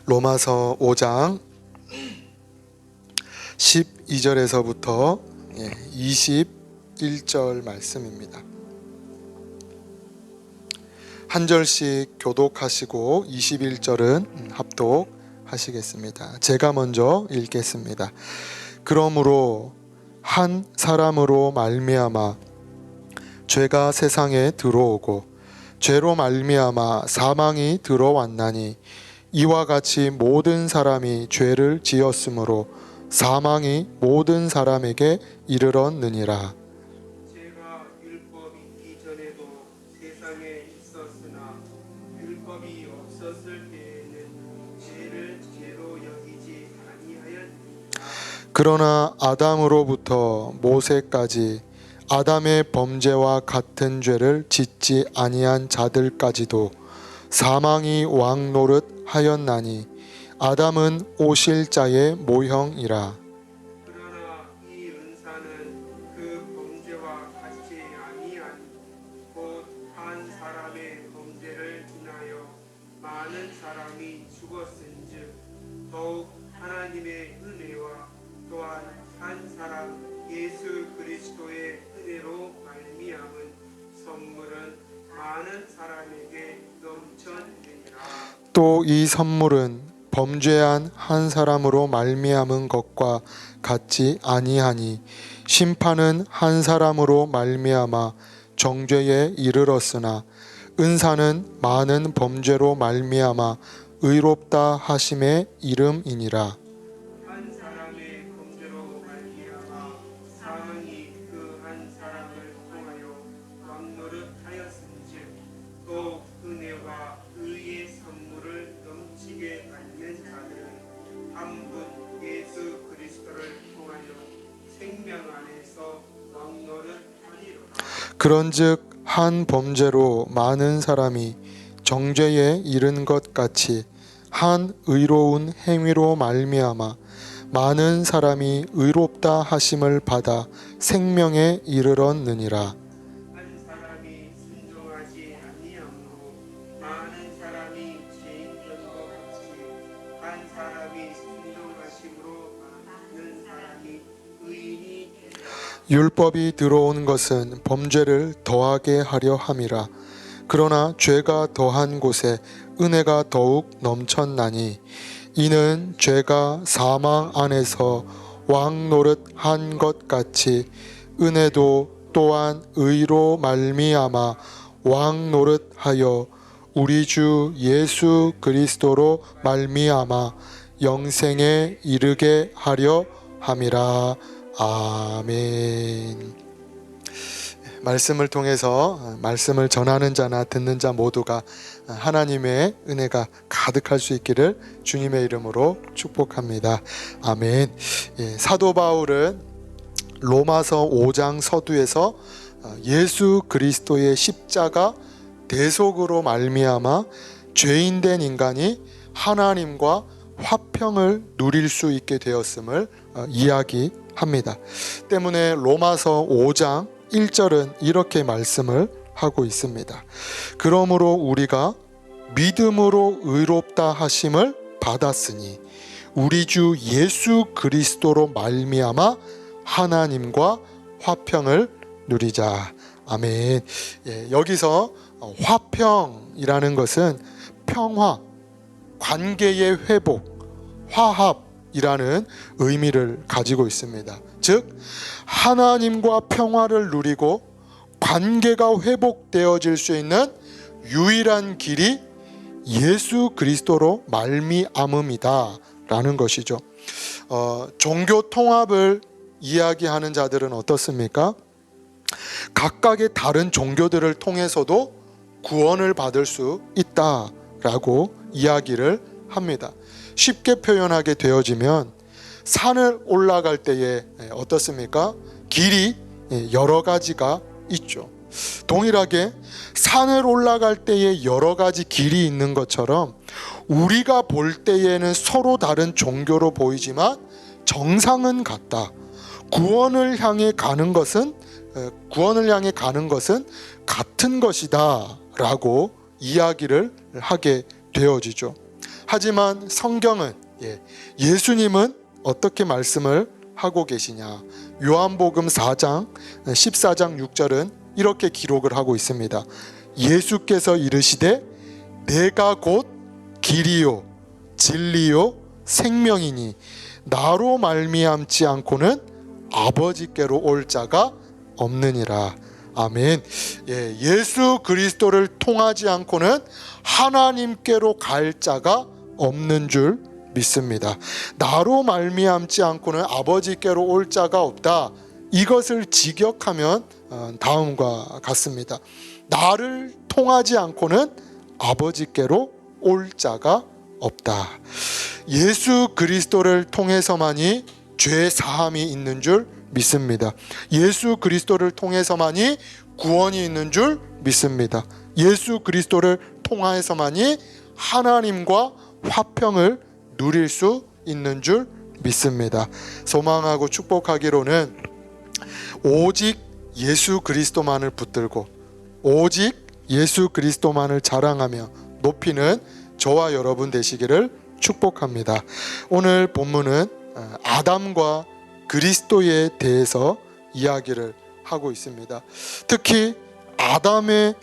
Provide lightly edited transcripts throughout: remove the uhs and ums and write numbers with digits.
로마서 5장 12절에서부터 21절 말씀입니다. 한 절씩 교독하시고 21절은 합독하시겠습니다. 제가 먼저 읽겠습니다. 그러므로 한 사람으로 말미암아 죄가 세상에 들어오고 죄로 말미암아 사망이 들어왔나니 이와 같이 모든 사람이 죄를 지었으므로 사망이 모든 사람에게 이르렀느니라. 죄가 율법이 있기 전에도 세상에 있었으나 율법이 없었을 때에는 죄를 죄로 여기지 아니하였느니라. 그러나 아담으로부터 모세까지 아담의 범죄와 같은 죄를 짓지 아니한 자들까지도 사망이 왕노릇 하였나니 아담은 오실 자의 모형이라. 그러나 이 은사는 그 범죄와 같지 아니한 곧 한 사람의 범죄를 인하여 많은 사람이 죽었은즉 더욱 하나님의 은혜와 또한 한 사람 예수 그리스도의 은혜로 말미암은 선물은 많은 사람에게 넘쳤느니라. 또 이 선물은 범죄한 한 사람으로 말미암은 것과 같지 아니하니 심판은 한 사람으로 말미암아 정죄에 이르렀으나 은사는 많은 범죄로 말미암아 의롭다 하심의 이름이니라. 한 사람의 범죄로 말미암아 사망이 그 한 사람을 통하여 왕노릇하였은즉 또 은혜와 의의 선물을 넘치게 받는 자들은 한 분 예수 그리스도를 통하여 생명 안에서 왕노릇하리로다. 그런즉 한 범죄로 많은 사람이 정죄에 이른 것 같이 한 의로운 행위로 말미암아 많은 사람이 의롭다 하심을 받아 생명에 이르렀느니라. 한 사람이 순종하지 아니함으로 많은 사람이 죄인 된 것 같이 한 사람이 순종하심으로 많은 사람이 의인이 되리라. 율법이 들어온 것은 범죄를 더하게 하려 함이라. 그러나 죄가 더한 곳에 은혜가 더욱 넘쳤나니 이는 죄가 사망 안에서 왕노릇한 것 같이 은혜도 또한 의로 말미암아 왕노릇하여 우리 주 예수 그리스도로 말미암아 영생에 이르게 하려 함이라. 아멘. 말씀을 통해서 말씀을 전하는 자나 듣는 자 모두가 하나님의 은혜가 가득할 수 있기를 주님의 이름으로 축복합니다. 아멘. 사도 바울은 로마서 5장 서두에서 예수 그리스도의 십자가 대속으로 말미암아 죄인된 인간이 하나님과 화평을 누릴 수 있게 되었음을 이야기합니다. 때문에 로마서 5장 1절은 이렇게 말씀을 하고 있습니다. 그러므로 우리가 믿음으로 의롭다 하심을 받았으니 우리 주 예수 그리스도로 말미암아 하나님과 화평을 누리자. 아멘. 여기서 화평이라는 것은 평화, 관계의 회복, 화합이라는 의미를 가지고 있습니다. 즉 하나님과 평화를 누리고 관계가 회복되어질 수 있는 유일한 길이 예수 그리스도로 말미암음이다 라는 것이죠. 종교 통합을 이야기하는 자들은 어떻습니까? 각각의 다른 종교들을 통해서도 구원을 받을 수 있다라고 이야기를 합니다. 쉽게 표현하게 되어지면 산을 올라갈 때에 어떻습니까? 길이 여러 가지가 있죠. 동일하게 산을 올라갈 때에 여러 가지 길이 있는 것처럼 우리가 볼 때에는 서로 다른 종교로 보이지만 정상은 같다. 구원을 향해 가는 것은 같은 것이다 라고 이야기를 하게 되어지죠. 하지만 성경은 예수님은 어떻게 말씀을 하고 계시냐? 요한복음 4장 14장 6절은 이렇게 기록을 하고 있습니다. 예수께서 이르시되 내가 곧 길이요 진리요 생명이니 나로 말미암지 않고는 아버지께로 올 자가 없느니라. 아멘. 예수 그리스도를 통하지 않고는 하나님께로 갈 자가 없는 줄 믿습니다. 나로 말미암지 않고는 아버지께로 올 자가 없다. 이것을 직역하면 다음과 같습니다. 나를 통하지 않고는 아버지께로 올 자가 없다. 예수 그리스도를 통해서만이 죄 사함이 있는 줄 믿습니다. 예수 그리스도를 통해서만이 구원이 있는 줄 믿습니다. 예수 그리스도를 통하여서만이 하나님과 화평을 누릴 수 있는 줄 믿습니다. 소망하고 축복하기로는 오직 예수 그리스도만을 붙들고 오직 예수 그리스도만을 자랑하며 높이는 저와 여러분 되시기를 축복합니다. 오늘 본문은 아담과 그리스도에 대해서 이야기를 하고 있습니다. 특히 아담은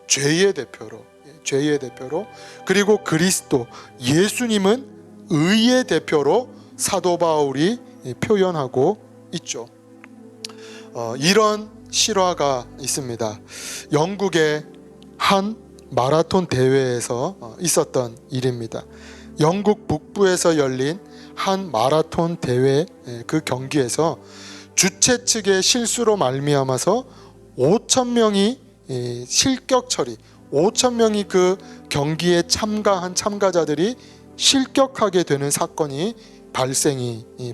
죄의 대표로 그리고 그리스도 예수님은 의의 대표로 사도 바울이 표현하고 있죠. 이런 실화가 있습니다. 영국의 한 마라톤 대회에서 있었던 일입니다. 영국 북부에서 열린 한 마라톤 대회 그 경기에서 주최 측의 실수로 말미암아서 5,000명이 실격 처리 5,000명이 그 경기에 참가한 참가자들이 실격하게 되는 사건이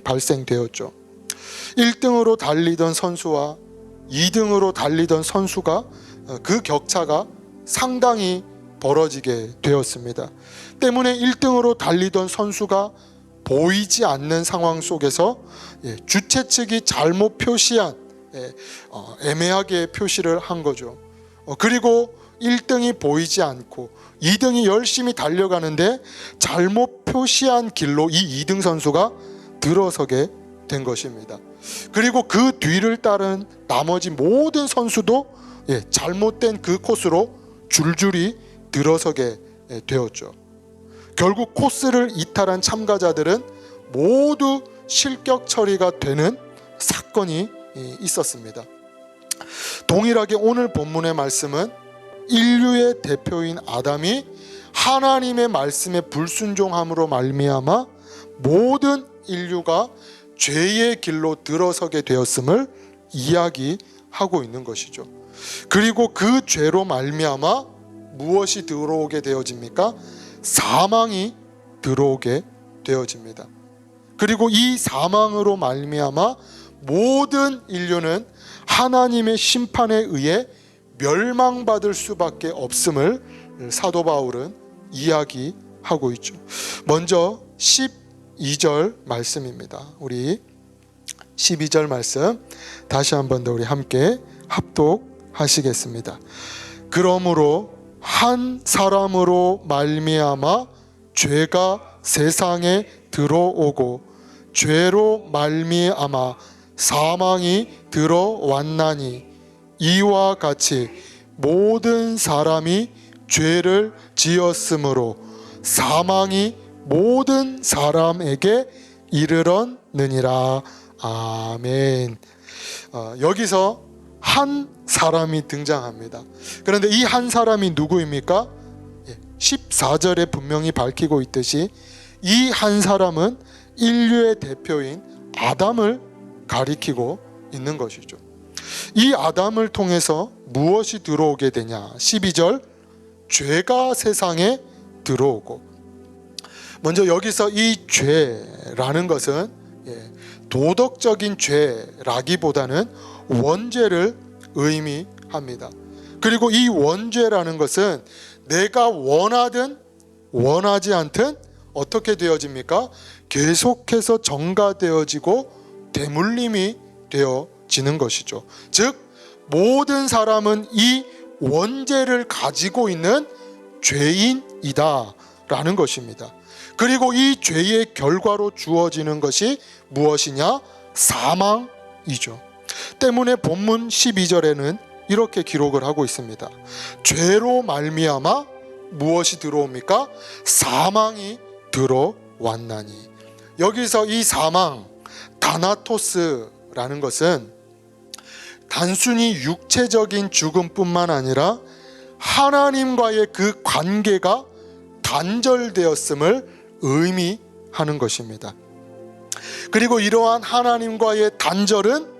발생되었죠. 1등으로 달리던 선수와 2등으로 달리던 선수가 그 격차가 상당히 벌어지게 되었습니다. 때문에 1등으로 달리던 선수가 보이지 않는 상황 속에서 주최 측이 잘못 표시한 애매하게 표시를 한 거죠. 그리고 1등이 보이지 않고 2등이 열심히 달려가는데 잘못 표시한 길로 이 2등 선수가 들어서게 된 것입니다. 그리고 그 뒤를 따른 나머지 모든 선수도 잘못된 그 코스로 줄줄이 들어서게 되었죠. 결국 코스를 이탈한 참가자들은 모두 실격 처리가 되는 사건이 있었습니다. 동일하게 오늘 본문의 말씀은 인류의 대표인 아담이 하나님의 말씀에 불순종함으로 말미암아 모든 인류가 죄의 길로 들어서게 되었음을 이야기하고 있는 것이죠. 그리고 그 죄로 말미암아 무엇이 들어오게 되어집니까? 사망이 들어오게 되어집니다. 그리고 이 사망으로 말미암아 모든 인류는 하나님의 심판에 의해 멸망받을 수밖에 없음을 사도 바울은 이야기하고 있죠. 먼저 12절 말씀입니다. 우리 12절 말씀 다시 한 번 더 우리 함께 합독하시겠습니다. 그러므로 한 사람으로 말미암아 죄가 세상에 들어오고 죄로 말미암아 사망이 들어왔나니 이와 같이 모든 사람이 죄를 지었으므로 사망이 모든 사람에게 이르렀느니라. 아멘. 여기서 한 사람이 등장합니다. 그런데 이 한 사람이 누구입니까? 14절에 분명히 밝히고 있듯이 이 한 사람은 인류의 대표인 아담을 가리키고 있는 것이죠. 이 아담을 통해서 무엇이 들어오게 되냐? 12절 죄가 세상에 들어오고, 먼저 여기서 이 죄라는 것은 도덕적인 죄라기보다는 원죄를 의미합니다. 그리고 이 원죄라는 것은 내가 원하든 원하지 않든 어떻게 되어집니까? 계속해서 전가되어지고 대물림이 되어지는 것이죠. 즉 모든 사람은 이 원죄를 가지고 있는 죄인이다 라는 것입니다. 그리고 이 죄의 결과로 주어지는 것이 무엇이냐? 사망이죠. 때문에 본문 12절에는 이렇게 기록을 하고 있습니다. 죄로 말미암아 무엇이 들어옵니까? 사망이 들어왔나니. 여기서 이 사망, 다나토스라는 것은 단순히 육체적인 죽음뿐만 아니라 하나님과의 그 관계가 단절되었음을 의미하는 것입니다. 그리고 이러한 하나님과의 단절은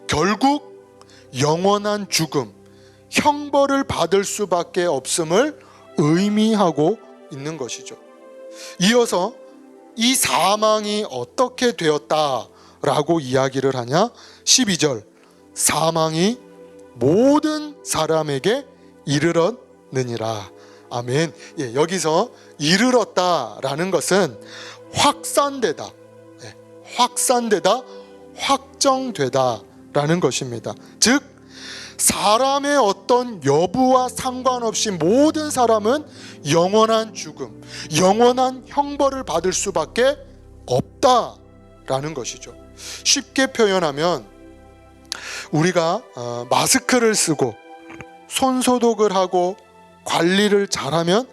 결국 영원한 죽음, 형벌을 받을 수밖에 없음을 의미하고 있는 것이죠. 이어서 이 사망이 어떻게 되었다라고 이야기를 하냐? 12절, 사망이 모든 사람에게 이르렀느니라. 아멘. 예, 여기서 이르렀다라는 것은 확산되다, 확산되다, 확정되다라는 것입니다. 즉 사람의 어떤 여부와 상관없이 모든 사람은 영원한 죽음, 영원한 형벌을 받을 수밖에 없다라는 것이죠. 쉽게 표현하면 우리가 마스크를 쓰고 손소독을 하고 관리를 잘하면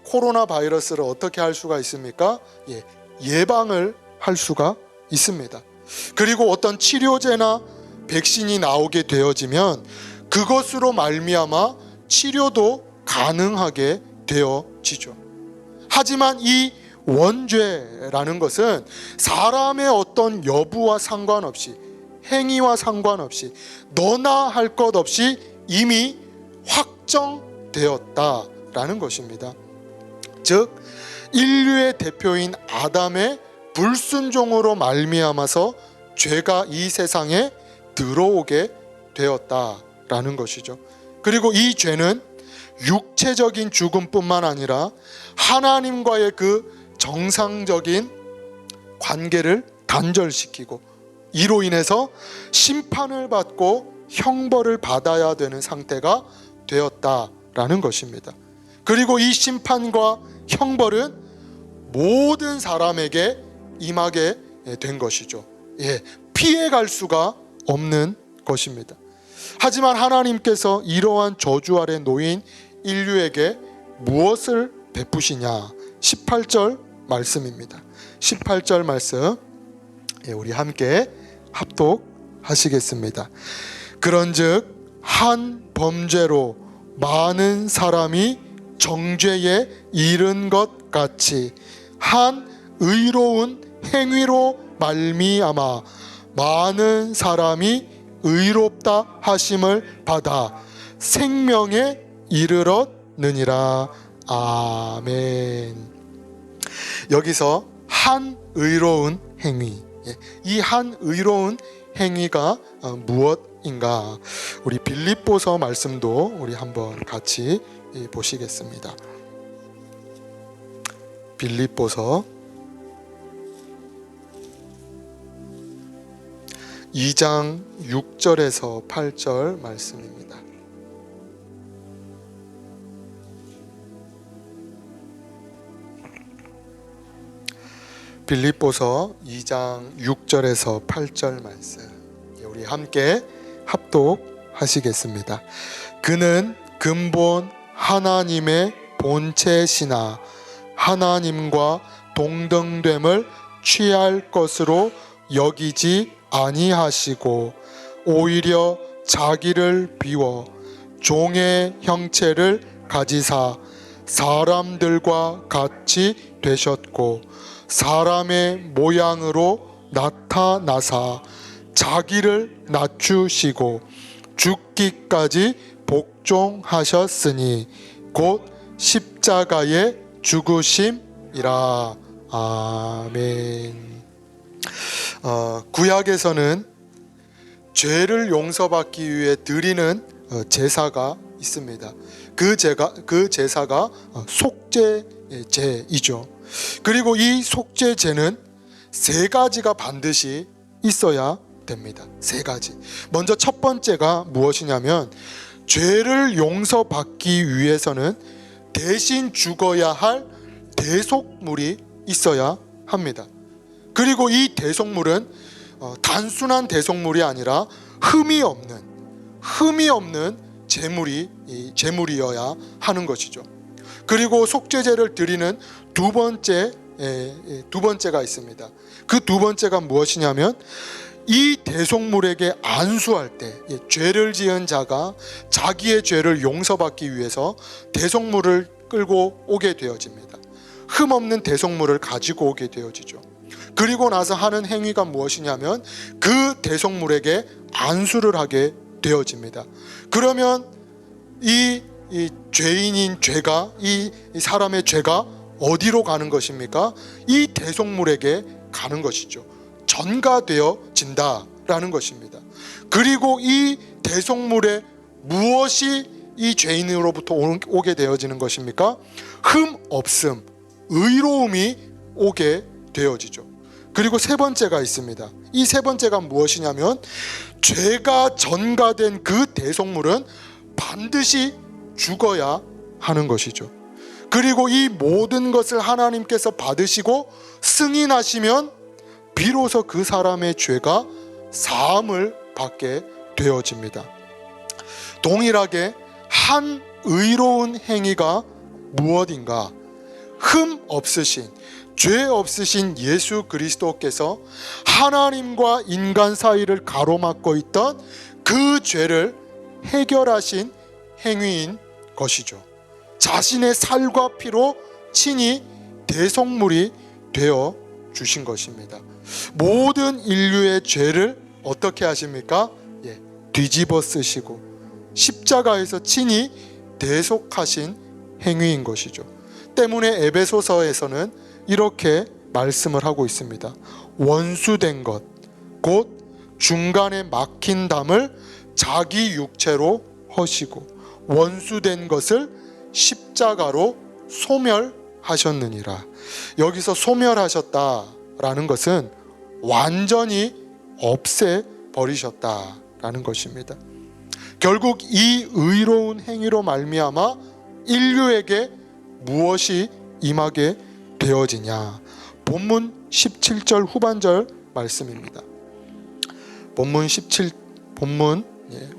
코로나 바이러스를 어떻게 할 수가 있습니까? 예방을 할 수가 있습니다. 그리고 어떤 치료제나 백신이 나오게 되어지면 그것으로 말미암아 치료도 가능하게 되어지죠. 하지만 이 원죄라는 것은 사람의 어떤 여부와 상관없이, 행위와 상관없이, 너나 할 것 없이 이미 확정되었다라는 것입니다. 즉 인류의 대표인 아담의 불순종으로 말미암아서 죄가 이 세상에 들어오게 되었다라는 것이죠. 그리고 이 죄는 육체적인 죽음뿐만 아니라 하나님과의 그 정상적인 관계를 단절시키고 이로 인해서 심판을 받고 형벌을 받아야 되는 상태가 되었다라는 것입니다. 그리고 이 심판과 형벌은 모든 사람에게 임하게 된 것이죠. 피해갈 수가 없는 것입니다. 하지만 하나님께서 이러한 저주 아래 놓인 인류에게 무엇을 베푸시냐? 18절 말씀입니다. 18절 말씀 우리 함께 합독하시겠습니다. 그런즉 한 범죄로 많은 사람이 정죄에 이른 것 같이 한 의로운 행위로 말미암아 많은 사람이 의롭다 하심을 받아 생명에 이르렀느니라. 아멘. 여기서 한 의로운 행위, 이 한 의로운 행위가 무엇인가? 우리 빌립보서 말씀도 우리 한번 같이 보시겠습니다. 빌립보서 2장 6절에서 8절 말씀입니다. 빌립보서 2장 6절에서 8절 말씀 우리 함께 합독하시겠습니다. 그는 근본 하나님의 본체시나 하나님과 동등됨을 취할 것으로 여기지 아니하시고 오히려 자기를 비워 종의 형체를 가지사 사람들과 같이 되셨고 사람의 모양으로 나타나사 자기를 낮추시고 죽기까지 복종하셨으니 곧 십자가의 죽으심이라. 아멘. 구약에서는 죄를 용서받기 위해 드리는 제사가 있습니다. 그 제사가 속죄제이죠. 그리고 이 속죄제는 세 가지가 반드시 있어야 됩니다. 세 가지. 먼저 첫 번째가 무엇이냐면 죄를 용서받기 위해서는 대신 죽어야 할 대속물이 있어야 합니다. 그리고 이 대속물은 단순한 대속물이 아니라 흠이 없는 제물이어야 하는 것이죠. 그리고 속죄제를 드리는 두 번째가 있습니다. 그 두 번째가 무엇이냐면 이 대속물에게 안수할 때 죄를 지은 자가 자기의 죄를 용서받기 위해서 대속물을 끌고 오게 되어집니다. 흠 없는 대속물을 가지고 오게 되어지죠. 그리고 나서 하는 행위가 무엇이냐면 그 대속물에게 안수를 하게 되어집니다. 그러면 이 죄인인 죄가 이 사람의 죄가 어디로 가는 것입니까? 이 대속물에게 가는 것이죠. 전가되어진다라는 것입니다. 그리고 이 대속물에 무엇이 이 죄인으로부터 오게 되어지는 것입니까? 흠 없음, 의로움이 오게 되어지죠. 그리고 세 번째가 있습니다. 이 세 번째가 무엇이냐면 죄가 전가된 그 대속물은 반드시 죽어야 하는 것이죠. 그리고 이 모든 것을 하나님께서 받으시고 승인하시면 비로소 그 사람의 죄가 사함을 받게 되어집니다. 동일하게 한 의로운 행위가 무엇인가? 흠 없으신, 죄 없으신 예수 그리스도께서 하나님과 인간 사이를 가로막고 있던 그 죄를 해결하신 행위인 것이죠. 자신의 살과 피로 친히 대속물이 되어 주신 것입니다. 모든 인류의 죄를 어떻게 하십니까? 뒤집어 쓰시고 십자가에서 친히 대속하신 행위인 것이죠. 때문에 에베소서에서는 이렇게 말씀을 하고 있습니다. 원수된 것, 곧 중간에 막힌 담을 자기 육체로 허시고 원수된 것을 십자가로 소멸하셨느니라. 여기서 소멸하셨다라는 것은 완전히 없애버리셨다라는 것입니다. 결국 이 의로운 행위로 말미암아 인류에게 무엇이 임하게 되어지냐? 본문 17절 후반절 말씀입니다. 본문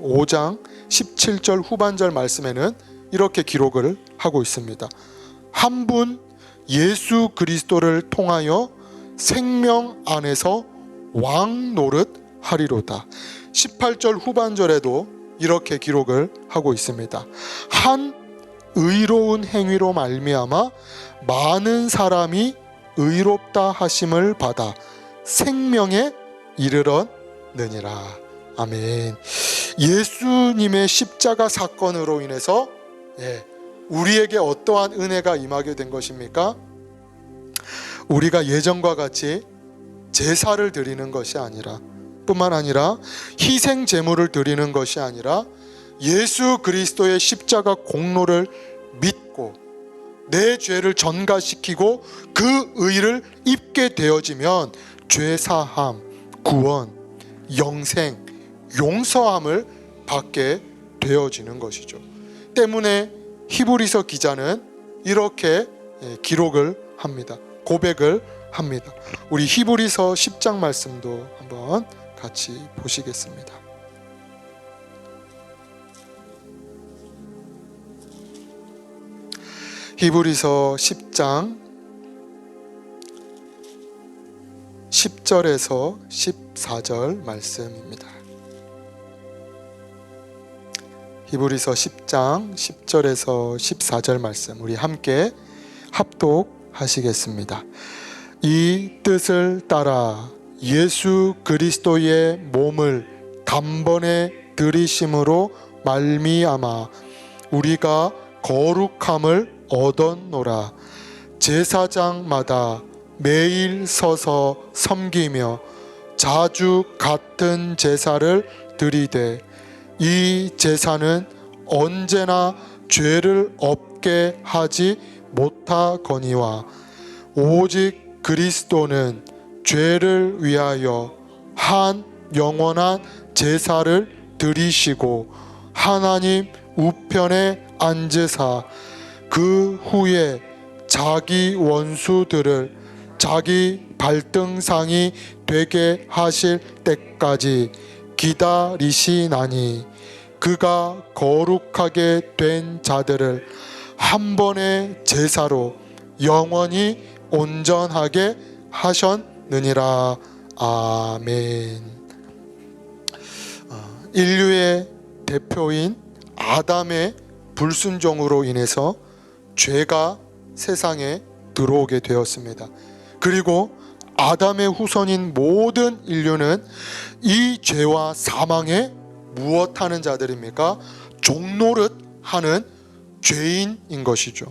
5장 17절 후반절 말씀에는 이렇게 기록을 하고 있습니다. 한 분 예수 그리스도를 통하여 생명 안에서 왕 노릇 하리로다. 18절 후반절에도 이렇게 기록을 하고 있습니다. 한 의로운 행위로 말미암아 많은 사람이 의롭다 하심을 받아 생명에 이르렀느니라. 아멘. 예수님의 십자가 사건으로 인해서 우리에게 어떠한 은혜가 임하게 된 것입니까? 우리가 예전과 같이 제사를 드리는 것이 아니라 뿐만 아니라 희생 제물을 드리는 것이 아니라 예수 그리스도의 십자가 공로를 믿고 내 죄를 전가시키고 그 의를 입게 되어지면 죄 사함, 구원, 영생, 용서함을 받게 되어지는 것이죠. 때문에 히브리서 기자는 이렇게 기록을 합니다. 고백을 합니다. 우리 히브리서 10장 말씀도 한번 같이 보시겠습니다. 히브리서 10장 10절에서 14절 말씀입니다. 히브리서 10장 10절에서 14절 말씀 우리 함께 합독하시겠습니다. 이 뜻을 따라 예수 그리스도의 몸을 단번에 들이심으로 말미암아 우리가 거룩함을 얻었노라. 제사장마다 매일 서서 섬기며 자주 같은 제사를 드리되 이 제사는 언제나 죄를 없게 하지 못하거니와 오직 그리스도는 죄를 위하여 한 영원한 제사를 드리시고 하나님 우편에 앉으사 그 후에 자기 원수들을 자기 발등상이 되게 하실 때까지 기다리시나니 그가 거룩하게 된 자들을 한 번의 제사로 영원히 온전하게 하셨느니라. 아멘. 인류의 대표인 아담의 불순종으로 인해서 죄가 세상에 들어오게 되었습니다. 그리고 아담의 후손인 모든 인류는 이 죄와 사망에 무엇하는 자들입니까? 종노릇하는 죄인인 것이죠.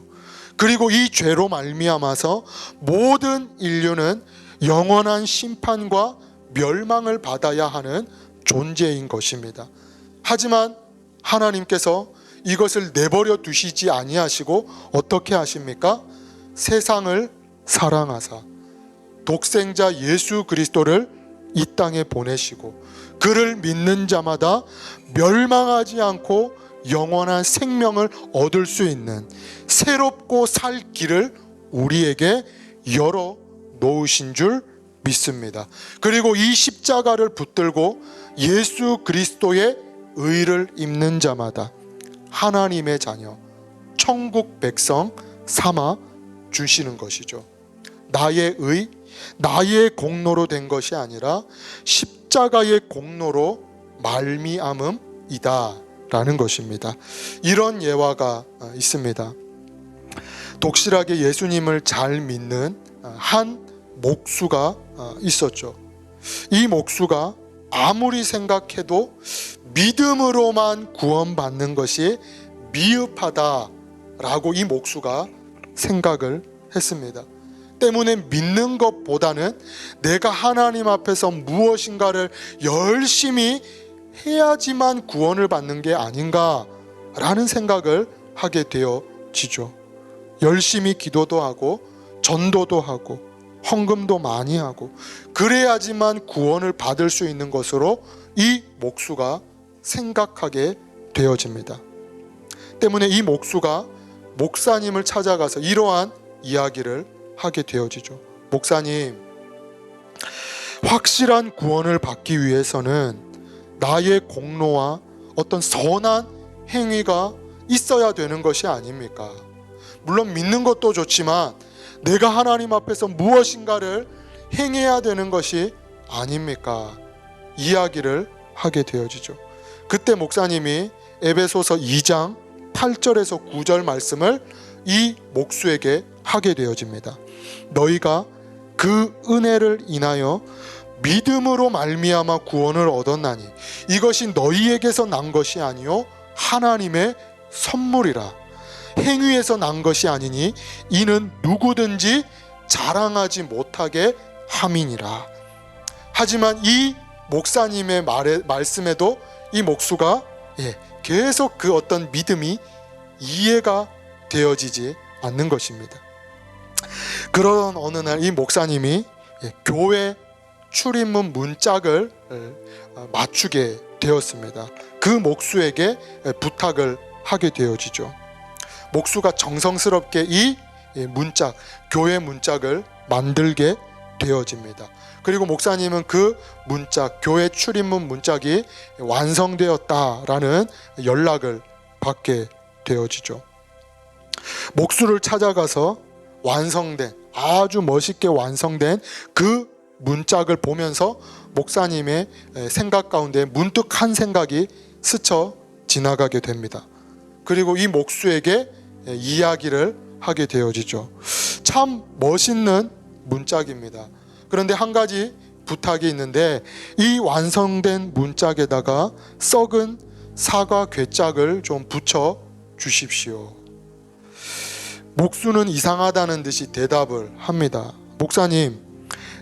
그리고 이 죄로 말미암아서 모든 인류는 영원한 심판과 멸망을 받아야 하는 존재인 것입니다. 하지만 하나님께서 이것을 내버려 두시지 아니하시고 어떻게 하십니까? 세상을 사랑하사 독생자 예수 그리스도를 이 땅에 보내시고 그를 믿는 자마다 멸망하지 않고 영원한 생명을 얻을 수 있는 새롭고 살 길을 우리에게 열어 놓으신 줄 믿습니다. 그리고 이 십자가를 붙들고 예수 그리스도의 의를 입는 자마다 하나님의 자녀, 천국 백성 삼아 주시는 것이죠. 나의 의, 나의 공로로 된 것이 아니라 십자가의 공로로 말미암음이다 라는 것입니다. 이런 예화가 있습니다. 독실하게 예수님을 잘 믿는 한 목수가 있었죠. 이 목수가 아무리 생각해도 믿음으로만 구원받는 것이 미흡하다라고 이 목수가 생각을 했습니다. 때문에 믿는 것보다는 내가 하나님 앞에서 무엇인가를 열심히 해야지만 구원을 받는 게 아닌가라는 생각을 하게 되어지죠. 열심히 기도도 하고 전도도 하고 헌금도 많이 하고 그래야지만 구원을 받을 수 있는 것으로 이 목수가 생각하게 되어집니다. 때문에 이 목수가 목사님을 찾아가서 이러한 이야기를 하게 되어지죠. 목사님, 확실한 구원을 받기 위해서는 나의 공로와 어떤 선한 행위가 있어야 되는 것이 아닙니까? 물론 믿는 것도 좋지만 내가 하나님 앞에서 무엇인가를 행해야 되는 것이 아닙니까? 이야기를 하게 되어지죠. 그때 목사님이 에베소서 2장 8절에서 9절 말씀을 이 목수에게 하게 되어집니다. 너희가 그 은혜를 인하여 믿음으로 말미암아 구원을 얻었나니 이것이 너희에게서 난 것이 아니요 하나님의 선물이라. 행위에서 난 것이 아니니 이는 누구든지 자랑하지 못하게 함이니라. 하지만 이 목사님의 말씀에도 이 목수가 계속 그 어떤 믿음이 이해가 되어지지 않는 것입니다. 그런 어느 날 이 목사님이 교회 출입문 문짝을 맞추게 되었습니다. 그 목수에게 부탁을 하게 되어지죠. 목수가 정성스럽게 이 문짝, 교회 문짝을 만들게 되어집니다. 그리고 목사님은 그 문짝, 교회 출입문 문짝이 완성되었다라는 연락을 받게 되어지죠. 목수를 찾아가서 아주 멋있게 완성된 그 문짝을 보면서 목사님의 생각 가운데 문득 한 생각이 스쳐 지나가게 됩니다. 그리고 이 목수에게 이야기를 하게 되어지죠. 참 멋있는 문짝입니다. 그런데 한 가지 부탁이 있는데 이 완성된 문짝에다가 썩은 사과 궤짝을 좀 붙여 주십시오. 목수는 이상하다는 듯이 대답을 합니다. 목사님,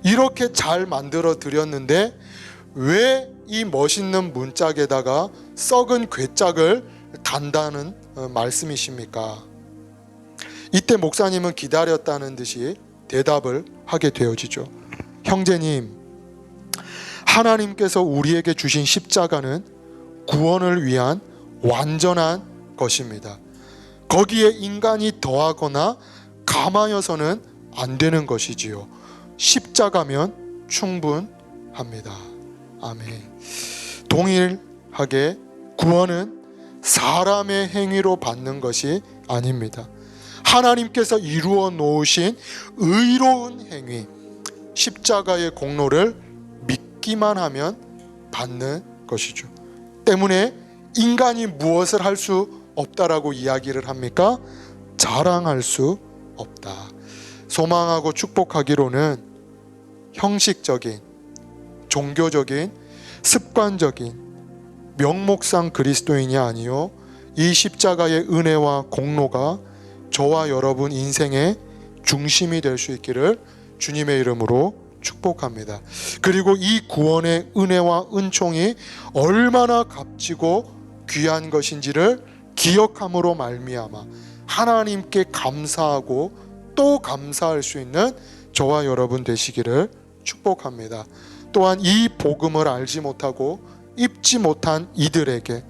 이렇게 잘 만들어 드렸는데 왜 이 멋있는 문짝에다가 썩은 궤짝을 단다는 말씀이십니까? 이때 목사님은 기다렸다는 듯이 대답을 하게 되어지죠. 형제님, 하나님께서 우리에게 주신 십자가는 구원을 위한 완전한 것입니다. 거기에 인간이 더하거나 감하여서는 안 되는 것이지요. 십자가면 충분합니다. 아멘. 동일하게 구원은 사람의 행위로 받는 것이 아닙니다. 하나님께서 이루어 놓으신 의로운 행위, 십자가의 공로를 믿기만 하면 받는 것이죠. 때문에 인간이 무엇을 할 수 없다라고 이야기를 합니까? 자랑할 수 없다. 소망하고 축복하기로는 형식적인, 종교적인, 습관적인 명목상 그리스도인이 아니요, 이 십자가의 은혜와 공로가 저와 여러분 인생의 중심이 될 수 있기를 주님의 이름으로 축복합니다. 그리고 이 구원의 은혜와 은총이 얼마나 값지고 귀한 것인지를 기억함으로 말미암아 하나님께 감사하고 또 감사할 수 있는 저와 여러분 되시기를 축복합니다. 또한 이 복음을 알지 못하고 입지 못한 이들에게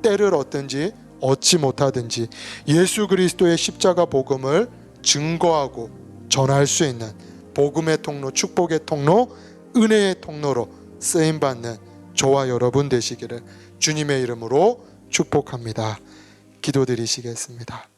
때를 얻든지 얻지 못하든지 예수 그리스도의 십자가 복음을 증거하고 전할 수 있는 복음의 통로, 축복의 통로, 은혜의 통로로 쓰임받는 저와 여러분 되시기를 주님의 이름으로 축복합니다. 기도드리시겠습니다.